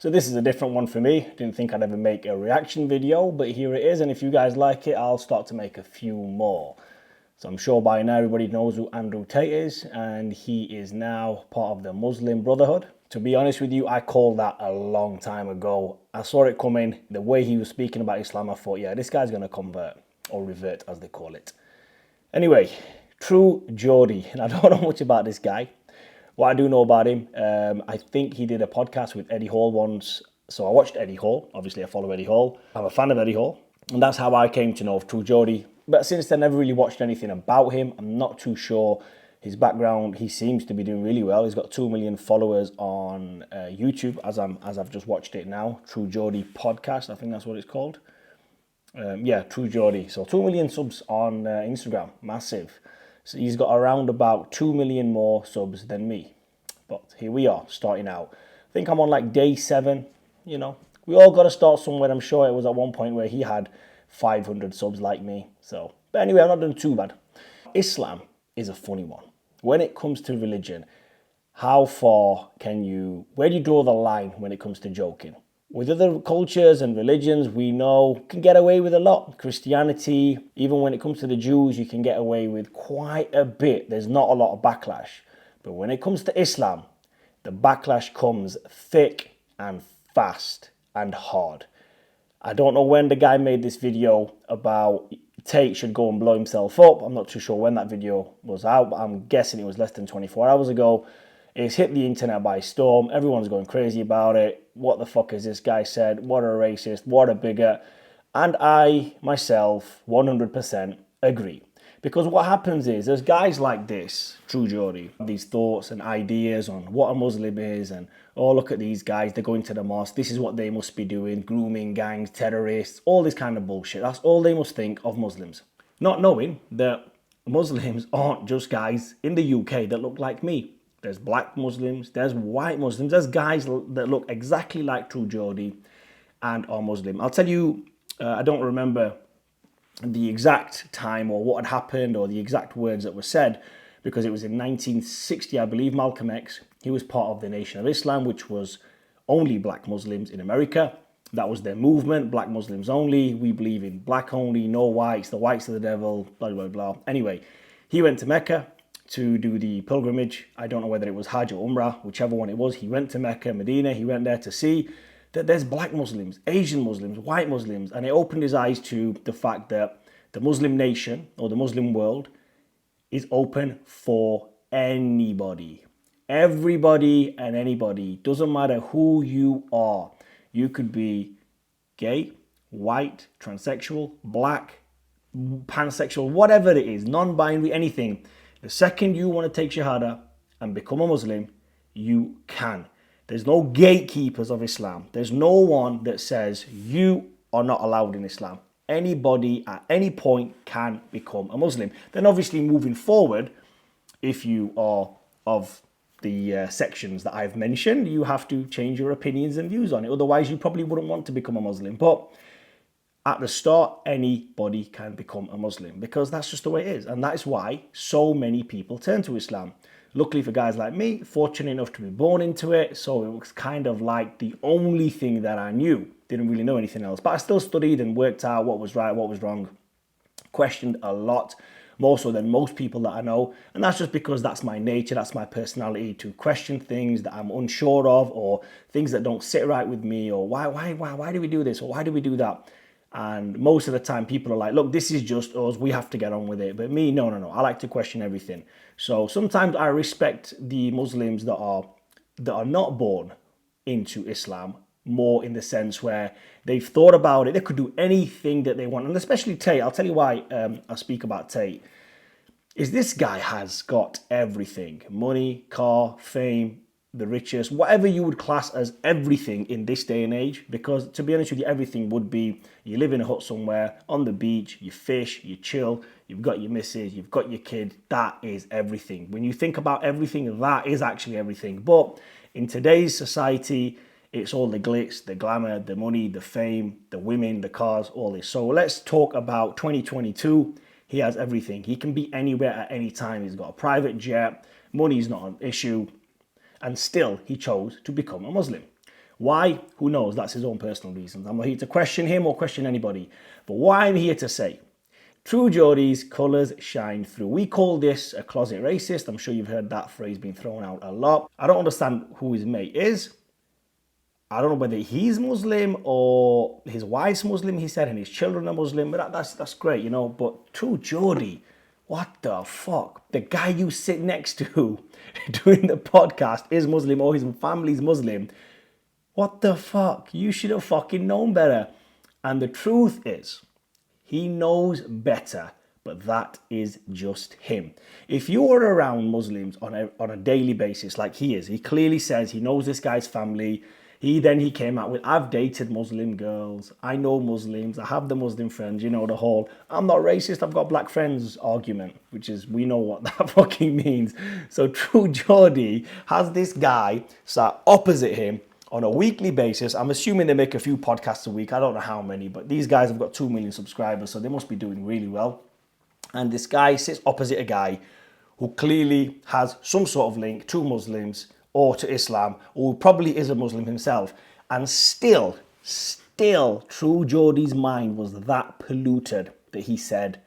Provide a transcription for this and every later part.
So this is a different one for me. Didn't think I'd ever make a reaction video, but here it is. And if you guys like it, I'll start to make a few more. So I'm sure by now everybody knows who Andrew Tate is, and he is now part of the Muslim Brotherhood. To be honest with you, I called that a long time ago. I saw it coming. The way he was speaking about Islam, I thought, yeah, this guy's going to convert, or revert as they call it. Anyway, True Geordie, and I don't know much about this guy. What I do know about him, I think he did a podcast with Eddie Hall once. So I watched Eddie Hall. Obviously, I follow Eddie Hall. I'm a fan of Eddie Hall. And that's how I came to know of True Geordie. But since then, I never really watched anything about him. I'm not too sure his background. He seems to be doing really well. He's got 2 million followers on YouTube, as I've just watched it now. True Geordie podcast, I think that's what it's called. Yeah, True Geordie. So 2 million subs on Instagram, massive. So he's got around about 2 million more subs than me. But here we are, starting out. I think I'm on like day 7, you know. We all got to start somewhere. I'm sure it was at one point where he had 500 subs like me. So, but anyway, I'm not doing too bad. Islam is a funny one. When it comes to religion, how far can you, where do you draw the line when it comes to joking? With other cultures and religions, we know can get away with a lot. Christianity, even when it comes to the Jews, you can get away with quite a bit. There's not a lot of backlash. But when it comes to Islam, the backlash comes thick and fast and hard. I don't know when the guy made this video about Tate should go and blow himself up. I'm not too sure when that video was out, but I'm guessing it was less than 24 hours ago. It's hit the internet by storm. Everyone's going crazy about it. What the fuck is this guy said? What a racist, what a bigot. And I, myself, 100% agree. Because what happens is, there's guys like this, True Geordie, these thoughts and ideas on what a Muslim is, and oh, look at these guys, they're going to the mosque, this is what they must be doing, grooming gangs, terrorists, all this kind of bullshit. That's all they must think of Muslims. Not knowing that Muslims aren't just guys in the UK that look like me. There's black Muslims, there's white Muslims, there's guys that look exactly like True Geordie and are Muslim. I'll tell you, I don't remember the exact time or what had happened or the exact words that were said, because it was in 1960, I believe, Malcolm X, he was part of the Nation of Islam, which was only black Muslims in America. That was their movement, black Muslims only. We believe in black only, no whites, the whites are the devil, blah, blah, blah. Anyway, he went to Mecca to do the pilgrimage. I don't know whether it was Hajj or Umrah, whichever one it was. He went to Mecca, Medina, he went there to see that there's black Muslims, Asian Muslims, white Muslims, and it opened his eyes to the fact that the Muslim nation or the Muslim world is open for anybody. Everybody and anybody. Doesn't matter who you are. You could be gay, white, transsexual, black, pansexual, whatever it is, non-binary, anything. The second you want to take Shahada and become a Muslim, you can. There's no gatekeepers of Islam. There's no one that says you are not allowed in Islam. Anybody at any point can become a Muslim. Then obviously moving forward, if you are of the sections that I've mentioned, you have to change your opinions and views on it. Otherwise, you probably wouldn't want to become a Muslim. But at the start, anybody can become a Muslim because that's just the way it is. And that is why so many people turn to Islam. Luckily for guys like me, fortunate enough to be born into it, so it was kind of like the only thing that I knew. Didn't really know anything else, but I still studied and worked out what was right, what was wrong. Questioned a lot, more so than most people that I know, and that's just because that's my nature, that's my personality, to question things that I'm unsure of, or things that don't sit right with me, or why do we do this, or why do we do that? And most of the time people are like, look, this is just us, we have to get on with it. But me, no, I like to question everything. So sometimes I respect the Muslims that are not born into Islam, more in the sense where they've thought about it, they could do anything that they want. And especially Tate, I'll tell you why I speak about Tate, is this guy has got everything. Money, car, fame, the richest, whatever you would class as everything in this day and age. Because to be honest with you, everything would be, you live in a hut somewhere, on the beach, you fish, you chill, you've got your missus, you've got your kid. That is everything. When you think about everything, that is actually everything. But in today's society, it's all the glitz, the glamour, the money, the fame, the women, the cars, all this. So let's talk about 2022. He has everything. He can be anywhere at any time. He's got a private jet. Money is not an issue. And still, he chose to become a Muslim. Why? Who knows? That's his own personal reasons. I'm not here to question him or question anybody. But what I'm here to say, True Geordie's colours shine through. We call this a closet racist. I'm sure you've heard that phrase being thrown out a lot. I don't understand who his mate is. I don't know whether he's Muslim or his wife's Muslim, he said, and his children are Muslim. But that's great, you know. But True Geordie, what the fuck? The guy you sit next to doing the podcast is Muslim or his family's Muslim. What the fuck? You should have fucking known better. And the truth is, he knows better, but that is just him. If you are around Muslims on a daily basis like he is, he clearly says he knows this guy's family. He came out with, I've dated Muslim girls, I know Muslims, I have the Muslim friends, you know, the whole, I'm not racist, I've got black friends argument, which is, we know what that fucking means. So True Geordie has this guy sat opposite him on a weekly basis. I'm assuming they make a few podcasts a week, I don't know how many, but these guys have got 2 million subscribers, so they must be doing really well. And this guy sits opposite a guy who clearly has some sort of link to Muslims, or to Islam, or probably is a Muslim himself, and still, True Geordie's mind was that polluted that he said,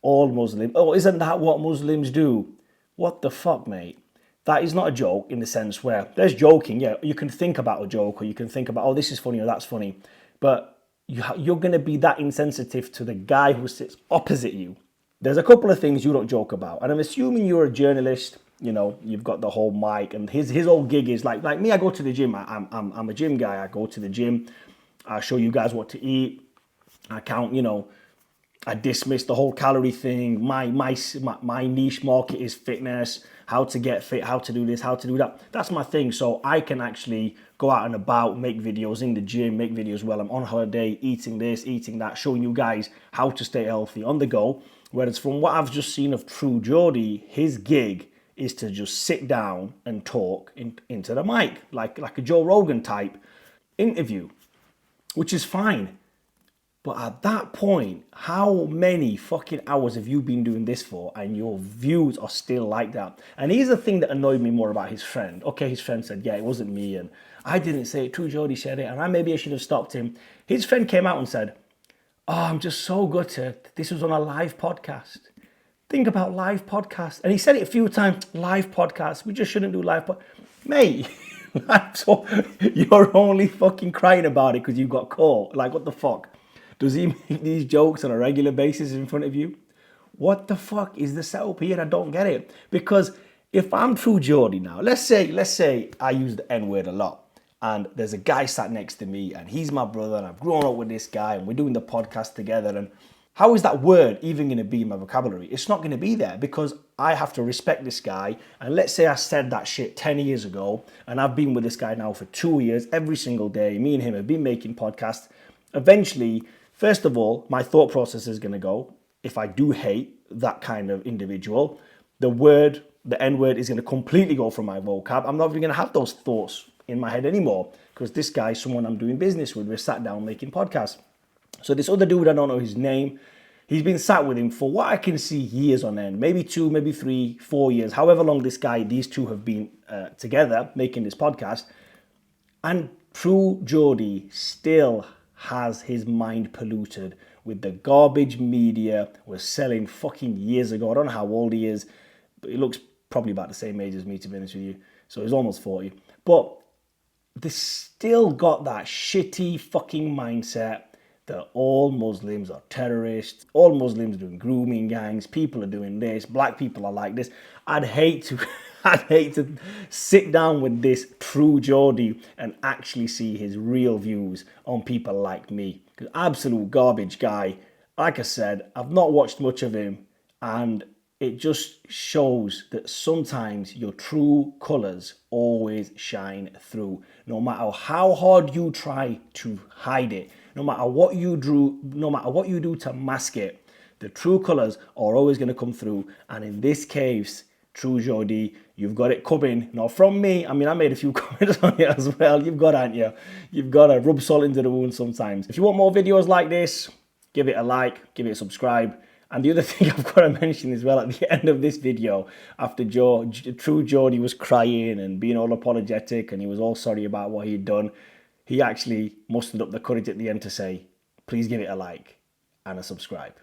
all Muslim, oh, isn't that what Muslims do? What the fuck, mate? That is not a joke in the sense where, there's joking, yeah, you can think about a joke, or you can think about, oh, this is funny, or that's funny, but you're going to be that insensitive to the guy who sits opposite you. There's a couple of things you don't joke about, and I'm assuming you're a journalist. You know, you've got the whole mic, and his whole gig is like me. I go to the gym. I'm a gym guy. I go to the gym. I show you guys what to eat. I count. You know, I dismiss the whole calorie thing. My niche market is fitness. How to get fit. How to do this. How to do that. That's my thing. So I can actually go out and about, make videos in the gym, make videos while I'm on holiday, eating this, eating that, showing you guys how to stay healthy on the go. Whereas from what I've just seen of True Geordie, his gig is to just sit down and talk into the mic, like a Joe Rogan type interview, which is fine. But at that point, how many fucking hours have you been doing this for, and your views are still like that? And here's the thing that annoyed me more about his friend. Okay, his friend said, yeah, it wasn't me, and I didn't say it, True Geordie said it, and maybe I should have stopped him. His friend came out and said, oh, I'm just so gutted. This was on a live podcast. Think about live podcasts. And he said it a few times, live podcasts. We just shouldn't do live podcasts. Mate, so you're only fucking crying about it because you got caught. Like, what the fuck? Does he make these jokes on a regular basis in front of you? What the fuck is the setup here? I don't get it. Because if I'm True Geordie now, let's say I use the N-word a lot, and there's a guy sat next to me, and he's my brother, and I've grown up with this guy, and we're doing the podcast together, and how is that word even going to be in my vocabulary? It's not going to be there because I have to respect this guy. And let's say I said that shit 10 years ago, and I've been with this guy now for 2 years, every single day. Me and him have been making podcasts. Eventually, first of all, my thought process is going to go, if I do hate that kind of individual, the N-word is going to completely go from my vocab. I'm not even going to have those thoughts in my head anymore because this guy is someone I'm doing business with. We're sat down making podcasts. So this other dude, I don't know his name, he's been sat with him for what I can see years on end, maybe 2, maybe 3, 4 years, however long these two have been together making this podcast. And True Geordie still has his mind polluted with the garbage media was selling fucking years ago. I don't know how old he is, but he looks probably about the same age as me, to be honest with you. So he's almost 40. But they still got that shitty fucking mindset that all Muslims are terrorists, all Muslims are doing grooming gangs, people are doing this, black people are like this. I'd hate to sit down with this True Geordie and actually see his real views on people like me. Absolute garbage guy. Like I said, I've not watched much of him, and it just shows that sometimes your true colours always shine through. No matter how hard you try to hide it, no matter what you do to mask it, the true colours are always going to come through. And in this case, True Geordie, you've got it coming. Not from me. I mean, I made a few comments on it as well. You've got, haven't you? You've got to rub salt into the wound sometimes. If you want more videos like this, give it a like, give it a subscribe. And the other thing I've got to mention as well, at the end of this video, after True Geordie was crying and being all apologetic and he was all sorry about what he'd done, he actually mustered up the courage at the end to say, please give it a like and a subscribe.